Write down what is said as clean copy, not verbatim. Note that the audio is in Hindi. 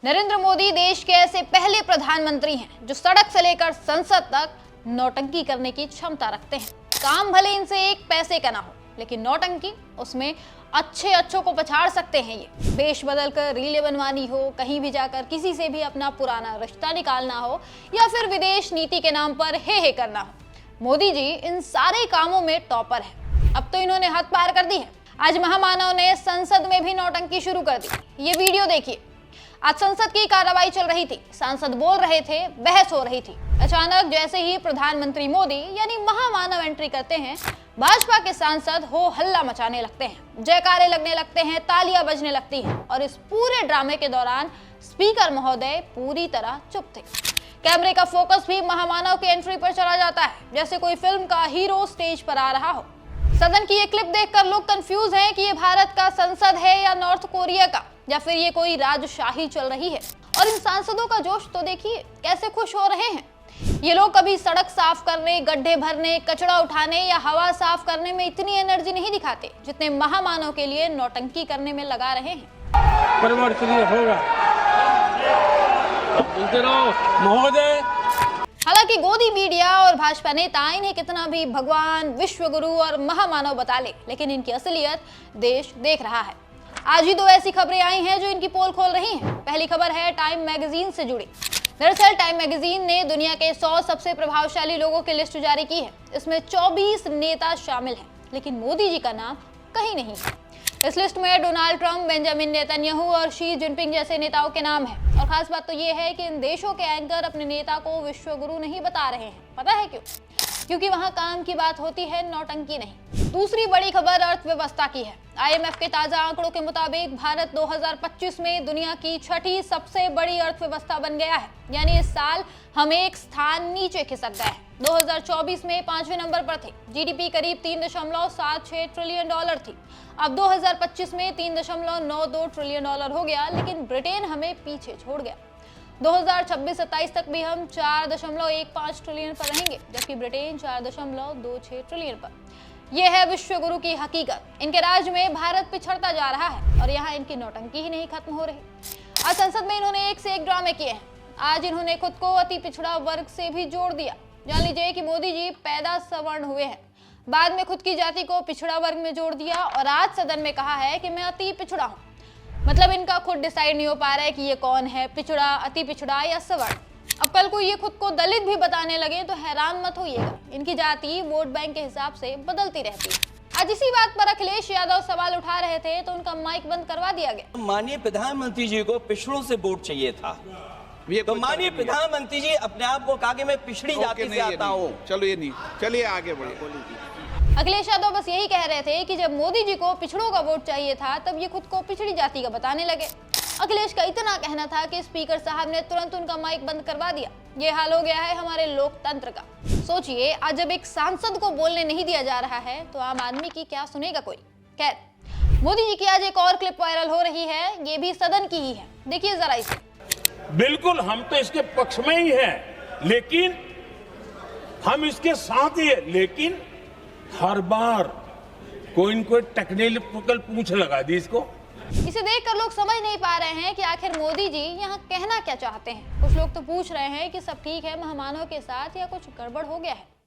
नरेंद्र मोदी देश के ऐसे पहले प्रधानमंत्री हैं जो सड़क से लेकर संसद तक नौटंकी करने की क्षमता रखते हैं। काम भले इनसे एक पैसे का ना हो, लेकिन नौटंकी उसमें अच्छों को पछाड़ सकते हैं। ये वेश बदल कर रीलें बनवानी हो, कहीं भी जाकर किसी से भी अपना पुराना रिश्ता निकालना हो, या फिर विदेश नीति के नाम पर हे करना हो, मोदी जी इन सारे कामों में टॉपर है। अब तो इन्होंने हद पार कर दी है। आज महामानव ने संसद में भी नौटंकी शुरू कर दी। ये वीडियो देखिए। आज संसद की कार्रवाई चल रही थी, सांसद बोल रहे थे, बहस हो रही थी। अचानक जैसे ही प्रधानमंत्री मोदी यानी महामानव एंट्री करते हैं, भाजपा के सांसद हो हल्ला मचाने लगते हैं, जयकारे लगने लगते हैं, तालियां बजने लगती हैं। और इस पूरे ड्रामे के दौरान स्पीकर महोदय पूरी तरह चुप थे। कैमरे का फोकस भी महामानव की एंट्री पर चला जाता है, जैसे कोई फिल्म का हीरो स्टेज पर आ रहा हो। सदन की ये क्लिप देखकर लोग कंफ्यूज हैं कि ये भारत का संसद है या नॉर्थ कोरिया का, या फिर ये कोई राजशाही चल रही है। और इन सांसदों का जोश तो देखिए, कैसे खुश हो रहे हैं। ये लोग कभी सड़क साफ करने, गड्ढे भरने, कचरा उठाने या हवा साफ करने में इतनी एनर्जी नहीं दिखाते जितने महामानव के लिए नौटंकी करने में लगा रहे हैं। परिवर्तन होगा महोदय। हालांकि गोदी मीडिया और भाजपा नेता इन्हें कितना भी भगवान, विश्व गुरु और महामानव बता ले, लेकिन इनकी असलियत देश देख रहा है। आज ही दो ऐसी खबरें आई हैं जो इनकी पोल खोल रही हैं। पहली खबर है टाइम मैगजीन से जुड़ी। दरअसल टाइम मैगजीन ने दुनिया के 100 सबसे प्रभावशाली लोगों की लिस्ट जारी की है। इसमें 24 नेता शामिल हैं, लेकिन मोदी जी का नाम कहीं नहीं है। इस लिस्ट में डोनाल्ड ट्रंप, बेंजामिन नेतन्याहू और शी जिनपिंग जैसे नेताओं के नाम हैं। और खास बात तो ये है कि इन देशों के एंकर अपने नेता को विश्व गुरु नहीं बता रहे हैं। पता है क्यों? क्योंकि वहां काम की बात होती है, नौटंकी नहीं। दूसरी बड़ी खबर अर्थव्यवस्था की है। IMF के ताजा आंकड़ों के मुताबिक भारत 2025 में दुनिया की छठी सबसे बड़ी अर्थव्यवस्था बन गया है। यानी इस साल हम एक स्थान नीचे खिसक गए हैं। 2024 में 5वें नंबर पर थे। GDP करीब $3.76 ट्रिलियन थी। अब 2025 में $3.92 ट्रिलियन हो गया, लेकिन ब्रिटेन हमें पीछे छोड़ गया। 2026-27 तक भी हम 4.15 ट्रिलियन पर रहेंगे, जबकि ब्रिटेन 4.26 ट्रिलियन पर। यह है विश्व गुरु की हकीकत। इनके राज में भारत पिछड़ता जा रहा है और यहाँ इनकी नौटंकी ही नहीं खत्म हो रही। आज संसद में इन्होंने एक से एक ड्रामे किए हैं। आज इन्होंने खुद को अति पिछड़ा वर्ग से भी जोड़ दिया। जान लीजिए कि मोदी जी पैदा सवर्ण हुए हैं, बाद में खुद की जाति को पिछड़ा वर्ग में जोड़ दिया और आज सदन में कहा है कि मैं अति पिछड़ा हूँ। मतलब इनका खुद डिसाइड नहीं हो पा रहा है कि ये कौन है, पिछड़ा, अति पिछड़ा या सवर्ण। अब कल को ये खुद को दलित भी बताने लगे तो हैरान मत होइएगा। इनकी जाति वोट बैंक के हिसाब से बदलती रहती है। आज इसी बात पर अखिलेश यादव सवाल उठा रहे थे तो उनका माइक बंद करवा दिया गया। माननीय प्रधानमंत्री जी को पिछड़ों से वोट चाहिए था, तो माननीय प्रधानमंत्री जी अपने आप को कहा कि मैं पिछड़ी जाति से आता हूँ। चलो ये नहीं, चलिए आगे बढ़िए। अखिलेश यादव बस यही कह रहे थे कि जब मोदी जी को पिछड़ों का वोट चाहिए था, तब ये खुद को पिछड़ी जाति का बताने लगे। अखिलेश का इतना कहना था कि स्पीकर साहब ने तुरंत उनका माइक बंद करवा दिया। ये हाल हो गया है हमारे लोकतंत्र का। सोचिए, आज जब एक सांसद को बोलने नहीं दिया जा रहा है तो आम आदमी की क्या सुनेगा कोई। खैर, मोदी जी की आज एक और क्लिप वायरल हो रही है, ये भी सदन की ही है। देखिए जरा इसे। बिल्कुल हम तो इसके पक्ष में ही हैं, लेकिन हम इसके साथ ही है, लेकिन हर बार कोई न कोई टेक्निकल पूछ लगा दी इसको। इसे देखकर लोग समझ नहीं पा रहे हैं कि आखिर मोदी जी यहाँ कहना क्या चाहते हैं। कुछ लोग तो पूछ रहे हैं कि सब ठीक है महामानव के साथ या कुछ गड़बड़ हो गया है।